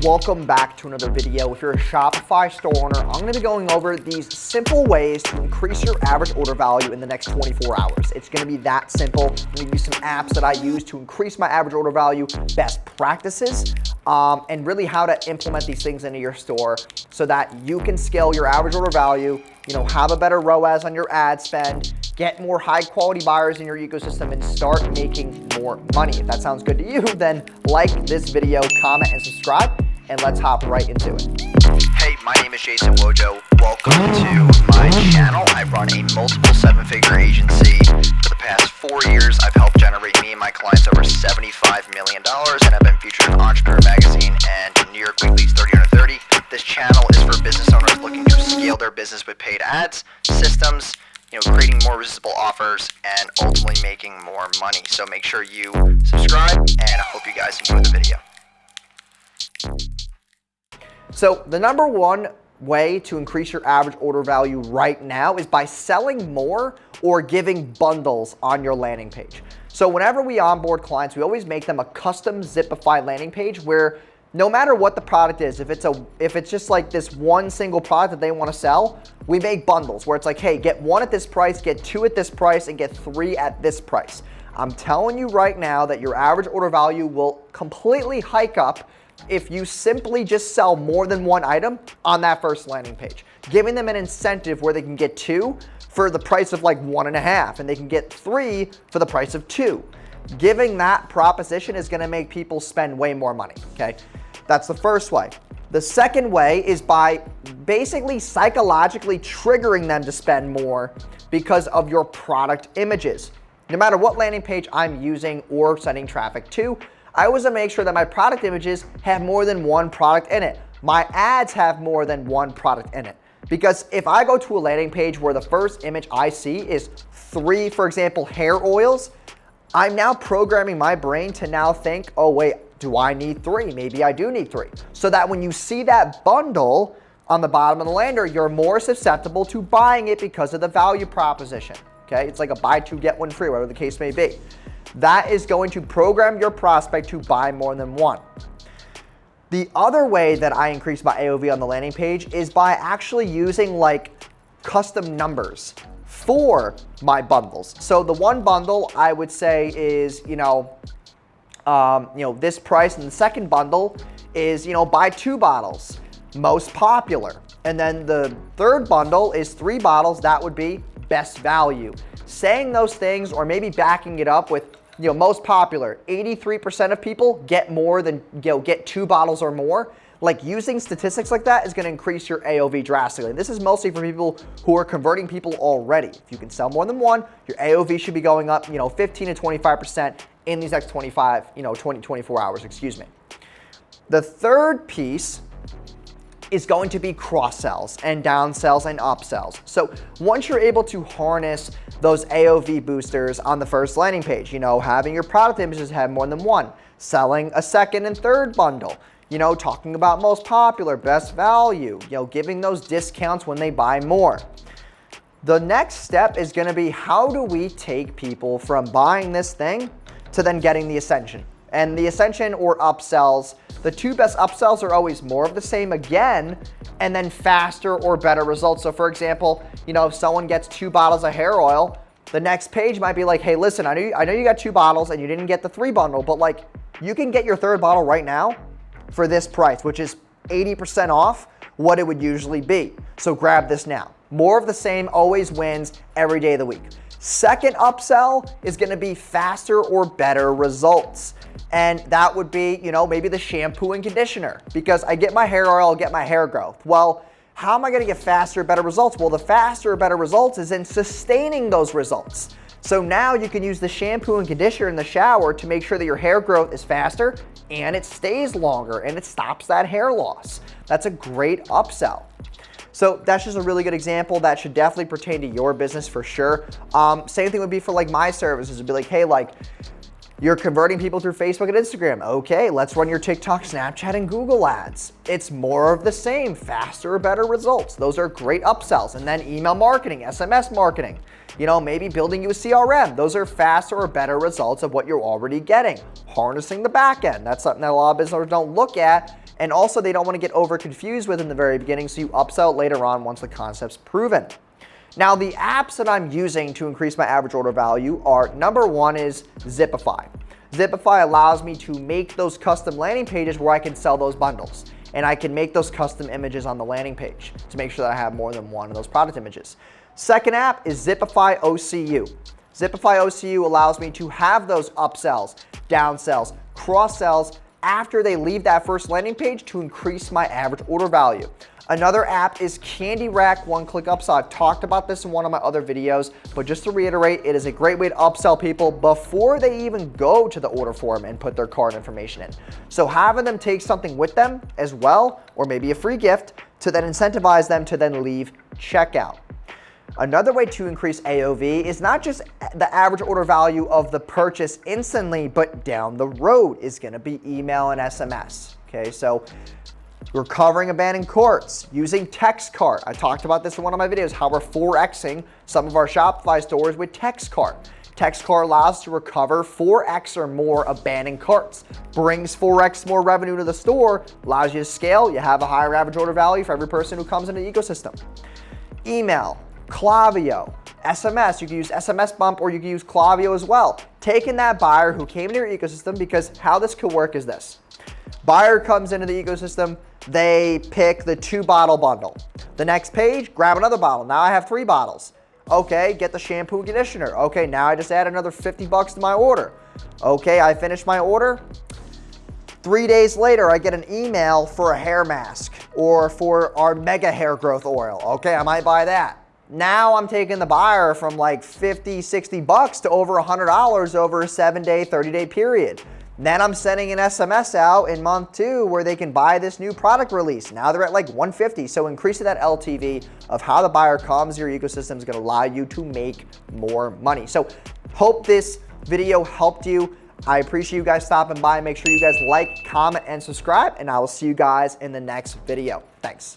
Welcome back to another video. If you're a Shopify store owner, I'm going to be going over these simple ways to increase your average order value in the next 24 hours. It's going to be that simple. I'm going to give you some apps that I use to increase my average order value, best practices, and really how to implement these things into your store so that you can scale your average order value, have a better ROAS on your ad spend, get more high quality buyers in your ecosystem, and start making more money. If that sounds good to you, then like this video, comment, and subscribe, and let's hop right into it. Hey, my name is Jason Wojo. Welcome to my channel. I run a multiple seven-figure agency. For the past 4 years, I've helped generate me and my clients over $75 million, and I've been featured in Entrepreneur Magazine and New York Weekly's 30 Under 30. This channel is for business owners looking to scale their business with paid ads, systems, creating more resistible offers, and ultimately making more money. So make sure you subscribe, and I hope you guys enjoy the video. So the number one way to increase your average order value right now is by selling more or giving bundles on your landing page. So whenever we onboard clients, we always make them a custom Zipify landing page where no matter what the product is, if it's just like this one single product that they want to sell, we make bundles where it's like, hey, get one at this price, get two at this price, and get three at this price. I'm telling you right now that your average order value will completely hike up if you simply just sell more than one item on that first landing page, giving them an incentive where they can get two for the price of like 1.5, and they can get three for the price of two. Giving that proposition is going to make people spend way more money, okay? That's the first way. The second way is by basically psychologically triggering them to spend more because of your product images. No matter what landing page I'm using or sending traffic to, I always make sure that my product images have more than one product in it. My ads have more than one product in it. Because if I go to a landing page where the first image I see is 3, for example, hair oils, I'm now programming my brain to now think, oh wait, do I need 3? Maybe I do need 3. So that when you see that bundle on the bottom of the lander, you're more susceptible to buying it because of the value proposition. Okay, it's like a buy two, get one free, whatever the case may be. That is going to program your prospect to buy more than one. The other way that I increase my AOV on the landing page is by actually using like custom numbers for my bundles. So the one bundle I would say is, this price, and the second bundle is, buy 2 bottles, most popular. And then the third bundle is 3 bottles, that would be best value. Saying those things or maybe backing it up with, most popular, 83% of people get more than, get 2 bottles or more. Like using statistics like that is going to increase your AOV drastically. This is mostly for people who are converting people already. If you can sell more than one, your AOV should be going up, 15 to 25% in these next 24 hours, excuse me. The third piece is going to be cross-sells and downsells and upsells. So once you're able to harness those AOV boosters on the first landing page, having your product images have more than one, selling a second and third bundle, talking about most popular, best value, giving those discounts when they buy more. The next step is gonna be, how do we take people from buying this thing to then getting the ascension? And the ascension or upsells, the two best upsells are always more of the same again, and then faster or better results. So for example, if someone gets 2 bottles of hair oil, the next page might be like, hey, listen, I know you got 2 bottles and you didn't get the 3 bundle, but like you can get your 3rd bottle right now for this price, which is 80% off what it would usually be. So grab this now. More of the same always wins every day of the week. Second upsell is gonna be faster or better results. And that would be, maybe the shampoo and conditioner, because I get my hair oil, I'll get my hair growth. Well, how am I gonna get faster or better results? Well, the faster or better results is in sustaining those results. So now you can use the shampoo and conditioner in the shower to make sure that your hair growth is faster and it stays longer and it stops that hair loss. That's a great upsell. So that's just a really good example that should definitely pertain to your business for sure. Same thing would be for like my services. It'd be like, hey, like you're converting people through Facebook and Instagram. Okay, let's run your TikTok, Snapchat, and Google ads. It's more of the same, faster or better results. Those are great upsells. And then email marketing, SMS marketing, maybe building you a CRM. Those are faster or better results of what you're already getting. Harnessing the back end. That's something that a lot of business owners don't look at. And also they don't want to get over confused with in the very beginning, so you upsell it later on once the concept's proven. Now the apps that I'm using to increase my average order value are, number one is Zipify. Zipify allows me to make those custom landing pages where I can sell those bundles. And I can make those custom images on the landing page to make sure that I have more than one of those product images. Second app is Zipify OCU. Zipify OCU allows me to have those upsells, downsells, cross-sells after they leave that first landing page to increase my average order value. Another app is Candy Rack One-Click Upsell. I've talked about this in one of my other videos, but just to reiterate, it is a great way to upsell people before they even go to the order form and put their card information in. So having them take something with them as well, or maybe a free gift, to then incentivize them to then leave checkout. Another way to increase AOV is not just the average order value of the purchase instantly, but down the road is going to be email and SMS. Okay, so we're covering abandoned carts using text cart. I talked about this in one of my videos, how we're 4Xing some of our Shopify stores with text cart. Text cart allows us to recover 4X or more abandoned carts, brings 4X more revenue to the store, allows you to scale. You have a higher average order value for every person who comes into the ecosystem. Email, Klaviyo, SMS, you can use SMS Bump or you can use Klaviyo as well. Taking that buyer who came into your ecosystem, because how this could work is this. Buyer comes into the ecosystem, they pick the 2-bottle bundle. The next page, grab another bottle. Now I have 3 bottles. Okay, get the shampoo and conditioner. Okay, now I just add another $50 to my order. Okay, I finished my order. 3 days later, I get an email for a hair mask or for our mega hair growth oil. Okay, I might buy that. Now I'm taking the buyer from like $50, $60 to over $100 over a 7-day, 30-day period. Then I'm sending an SMS out in month 2 where they can buy this new product release. Now they're at like $150. So increasing that LTV of how the buyer comes to your ecosystem is going to allow you to make more money. So hope this video helped you. I appreciate you guys stopping by. Make sure you guys like, comment, and subscribe, and I will see you guys in the next video. Thanks.